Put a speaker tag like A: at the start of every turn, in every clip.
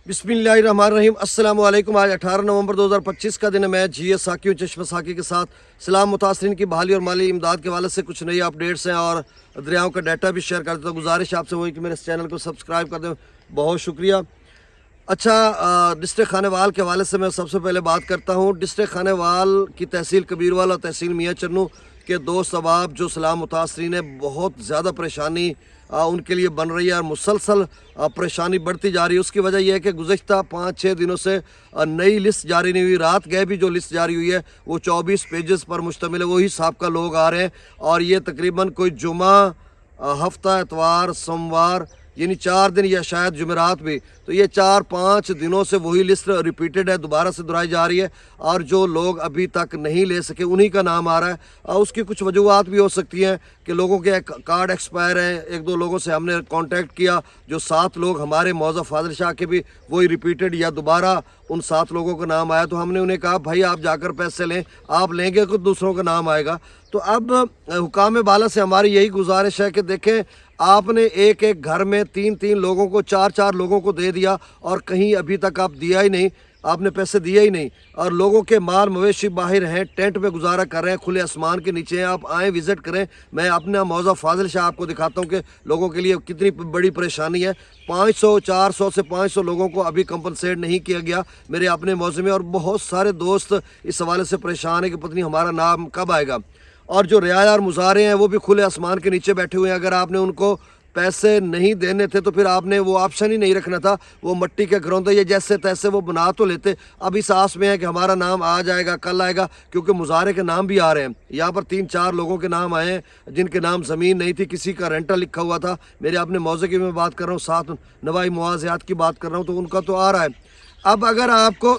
A: बिस्मिल्लाहिर्रहमानिर्रहीम। अस्सलाम वालेकुम। आज 18 नवंबर 2025 का दिन है। मैं जी एस साकी हूँ चश्मा साकी के साथ। सलाम मुतासरीन की बहाली और माली इमदाद के हवाले से कुछ नई अपडेट्स हैं और दरियाओं का डाटा भी शेयर कर देता हूँ। गुजारिश आपसे वही कि मेरे इस चैनल को सब्सक्राइब कर दें। बहुत शुक्रिया। अच्छा, डिस्ट्रिक्ट खानेवाल के हवाले से मैं सबसे पहले बात करता हूँ। डिस्ट्रिक्ट खानेवाल की तहसील कबीरवाल और तहसील मियाँ चन्नू के दो सबाब जो सलाम मुतासरीन है, बहुत ज़्यादा परेशानी उनके लिए बन रही है और मुसलसल परेशानी बढ़ती जा रही है। उसकी वजह यह है कि गुज़श्ता 5-6 दिनों से नई लिस्ट जारी नहीं हुई। रात गए भी जो लिस्ट जारी हुई है वो 24 पेजेस पर मुश्तमिल है। वही साहब लोग आ रहे हैं और ये तकरीबन कोई जुमा, हफ्ता, इतवार, सोमवार, यानी 4 दिन या शायद जुमेरात भी, तो ये 4-5 दिनों से वही लिस्ट रिपीटेड है, दोबारा से दोहराई जा रही है और जो लोग अभी तक नहीं ले सके उन्हीं का नाम आ रहा है। और उसकी कुछ वजूहत भी हो सकती हैं कि लोगों के कार्ड एक्सपायर हैं। 1-2 लोगों से हमने कांटेक्ट किया, जो 7 लोग हमारे मौज़ा फाजिल शाह के भी वही रिपीटेड या दोबारा उन 7 लोगों का नाम आया। तो हमने उन्हें कहा भाई आप जाकर पैसे लें, आप लेंगे तो दूसरों का नाम आएगा। तो अब हुकाम बाला से हमारी यही गुजारिश है कि देखें, आपने एक एक घर में 3-3 लोगों को, 4-4 लोगों को दे दिया और कहीं अभी तक आप दिया ही नहीं, आपने पैसे दिए ही नहीं। और लोगों के माल मवेशी बाहर हैं, टेंट में गुजारा कर रहे हैं, खुले आसमान के नीचे हैं। आप आएँ, विज़िट करें। मैं अपना मौज़ा फाजिल शाह आपको दिखाता हूँ कि लोगों के लिए कितनी बड़ी परेशानी है। 400 से 500 लोगों को अभी कंपनसेट नहीं किया गया मेरे अपने मौज़े में। और बहुत सारे दोस्त इस हवाले से परेशान है कि पता नहीं हमारा नाम कब आएगा। और जो रियाया और मुजारे हैं वो भी खुले आसमान के नीचे बैठे हुए हैं। अगर आपने उनको पैसे नहीं देने थे तो फिर आपने वो ऑप्शन ही नहीं रखना था। वो मट्टी के घरौंदे ये जैसे तैसे वो बना तो लेते। अब इस आस में है कि हमारा नाम आ जाएगा, कल आएगा, क्योंकि मुजारे के नाम भी आ रहे हैं। यहाँ पर 3-4 लोगों के नाम आए हैं जिनके नाम ज़मीन नहीं थी, किसी का रेंटल लिखा हुआ था। मेरे अपने मौज़े की मैं बात कर रहा हूँ, साथ नवाई मुआवज़ात की बात कर रहा हूँ, तो उनका तो आ रहा है। अब अगर आपको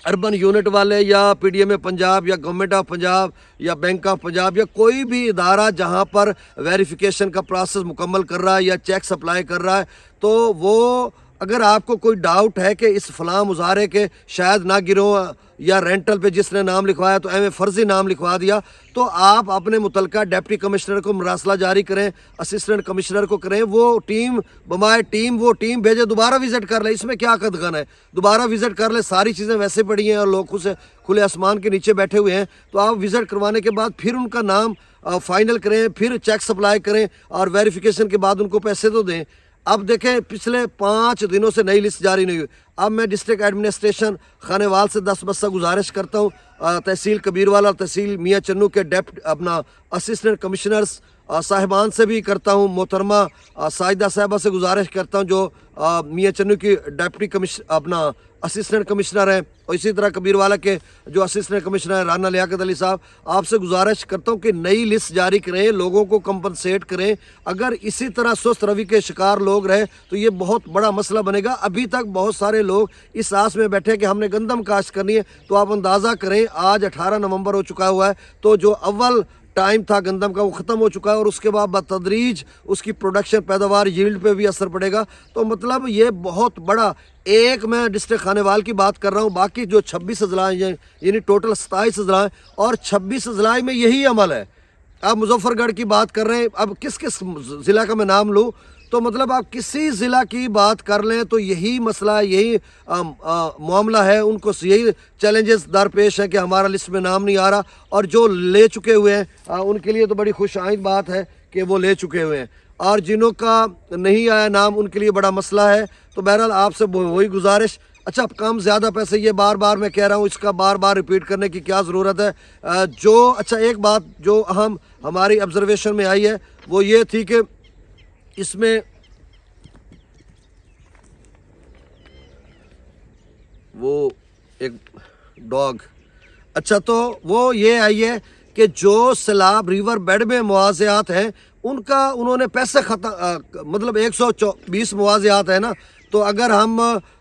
A: अर्बन यूनिट वाले या पीडीएम पंजाब या गवर्नमेंट ऑफ पंजाब या बैंक ऑफ पंजाब या कोई भी इदारा जहां पर वेरिफिकेशन का प्रोसेस मुकम्मल कर रहा है या चेक सप्लाई कर रहा है, तो वो अगर आपको कोई डाउट है कि इस फलां मुजारे के शायद ना गिरो या रेंटल पे जिसने नाम लिखवाया तो एवं फ़र्ज़ी नाम लिखवा दिया, तो आप अपने मुतलका डिप्टी कमिश्नर को मरासला जारी करें, असिस्टेंट कमिश्नर को करें। वो टीम बमाए टीम वो टीम भेजे, दोबारा विज़िट कर ले। इसमें क्या कदगन है, दोबारा विज़िट कर ले। सारी चीज़ें वैसे पड़ी हैं और लोग खुद से खुले आसमान के नीचे बैठे हुए हैं। तो आप विज़िट करवाने के बाद फिर उनका नाम फाइनल करें, फिर चेक सप्लाई करें और वेरिफिकेशन के बाद उनको पैसे तो दें। अब देखें, पिछले 5 दिनों से नई लिस्ट जारी नहीं हुई। अब मैं डिस्ट्रिक्ट एडमिनिस्ट्रेशन खानेवाल से 10 बस्ता गुजारिश करता हूँ, तहसील कबीरवाल और तहसील मियाँ चन्नू के अपना असिस्टेंट कमिश्नर्स साहिबान से भी करता हूँ, मोहतरमा साहिदा साहिबा से गुजारिश करता हूँ जो मियाँ चन्नू की डिप्टी अपना असिस्टेंट कमिश्नर हैं, और इसी तरह कबीरवाला के जो असिस्टेंट कमिश्नर हैं राना लियाकत अली साहब, आपसे गुजारिश करता हूँ कि नई लिस्ट जारी करें, लोगों को कंपनसेट करें। अगर इसी तरह सुस्त रवि के शिकार लोग रहे तो ये बहुत बड़ा मसला बनेगा। अभी तक बहुत सारे लोग इस आस में बैठे कि हमने गंदम काश्त करनी है, तो आप अंदाज़ा करें आज 18 नवंबर हो चुका हुआ है, तो जो अव्वल टाइम था गंदम का वो ख़त्म हो चुका है और उसके बाद बतदरीज उसकी प्रोडक्शन, पैदावार, यील्ड पे भी असर पड़ेगा। तो मतलब ये बहुत बड़ा, एक मैं डिस्ट्रिक्ट खानेवाल की बात कर रहा हूँ, बाकी जो 26 अजला हैं यानी टोटल 27 अजला हैं और 26 अजला में यही अमल है। आप मुजफ्फरगढ़ की बात कर रहे हैं, अब किस किस ज़िला का मैं नाम लूँ, तो मतलब आप किसी ज़िला की बात कर लें तो यही मसला, यही मामला है। उनको यही चैलेंजेस दरपेश हैं कि हमारा लिस्ट में नाम नहीं आ रहा। और जो ले चुके हुए हैं उनके लिए तो बड़ी खुशाइंद बात है कि वो ले चुके हुए हैं, और जिन्हों का नहीं आया नाम उनके लिए बड़ा मसला है। तो बहरहाल आपसे वही गुजारिश। अच्छा, कम ज़्यादा पैसे, ये बार बार मैं कह रहा हूँ, इसका बार बार रिपीट करने की क्या ज़रूरत है। अच्छा, एक बात जो अहम हमारी ऑब्जर्वेशन में आई है वो ये थी कि इसमें वो एक डॉग, अच्छा, तो वो ये आई है कि जो सैलाब रिवर बेड में मुआवज़ात हैं उनका उन्होंने पैसे मतलब 120 मुआवज़ात है ना। तो अगर हम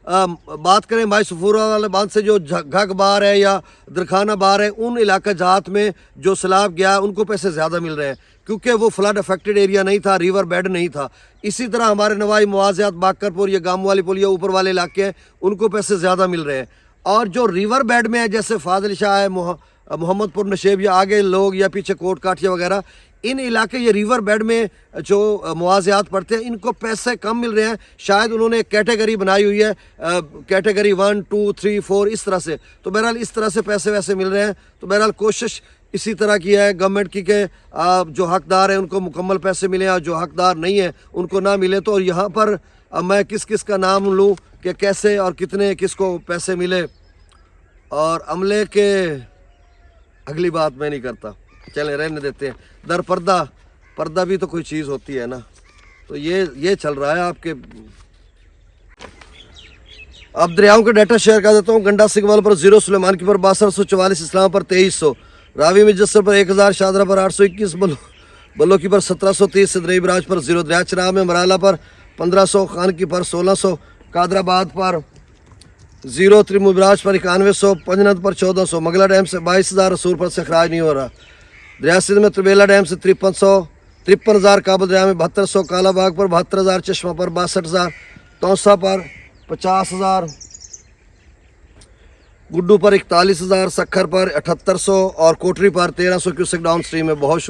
A: बात करें माई सफूरा वाले बांध से जो घग बार है या दरखाना बार है, उन इलाका जात में जो सैलाब गया उनको पैसे ज़्यादा मिल रहे हैं क्योंकि वो फ्लड अफेक्टेड एरिया नहीं था, रिवर बेड नहीं था। इसी तरह हमारे नवाई मुआवज़ात बाकरपुर या गाम वाली पुल या ऊपर वाले इलाके हैं, उनको पैसे ज़्यादा मिल रहे हैं। और जो रिवर बेड में है जैसे फाजिल शाह है, मोहम्मदपुर, नशेब या आगे लोग या पीछे कोट काठिया वगैरह, ان علاقے یہ ریور بیڈ میں جو مواضعات پڑتے ہیں ان کو پیسے کم مل رہے ہیں. شاید انہوں نے ایک کیٹیگری بنائی ہوئی ہے, کیٹیگری 1 2 3 4 اس طرح سے, تو بہرحال اس طرح سے پیسے ویسے مل رہے ہیں. تو بہرحال کوشش اسی طرح کی ہے گورنمنٹ کی کہ جو حقدار ہیں ان کو مکمل پیسے ملیں اور جو حقدار نہیں ہیں ان کو نہ ملے. تو یہاں پر میں کس کس کا نام لوں کہ کیسے اور کتنے کس کو پیسے ملے, اور عملے کے اگلی بات میں نہیں کرتا, چلیں رہنے دیتے ہیں. در پردہ بھی تو کوئی چیز ہوتی ہے نا. تو یہ چل رہا ہے آپ کے. اب دریاؤں کے ڈیٹا شیئر کر دیتا ہوں. گنڈا سگمال پر 0, سلیمان کی پر 6244, اسلام پر 2300, راوی مجسر پر 1000, شادرہ پر 821, بلو کی پر 1730, سدرئی براج پر 0, دریا چناب میں مرالہ پر 1500, خان کی پر 1600, قادر آباد پر 0, تریمو براج پر 9100, پنجنت پر 1400, مغلہ ڈیم سے 22000, رسول پر سے اخراج نہیں ہو رہا. دریا سندھ میں تربیلا ڈیم سے 53,000, کابل دریا میں 7200, کالا باغ پر 72,000, چشمہ پر 62,000, توسا پر 50,000, گڈو پر 41,000, سکھر پر 7800 اور کوٹری پر 1300 کیوسک ڈاؤن سٹریم میں. بہت شکریہ.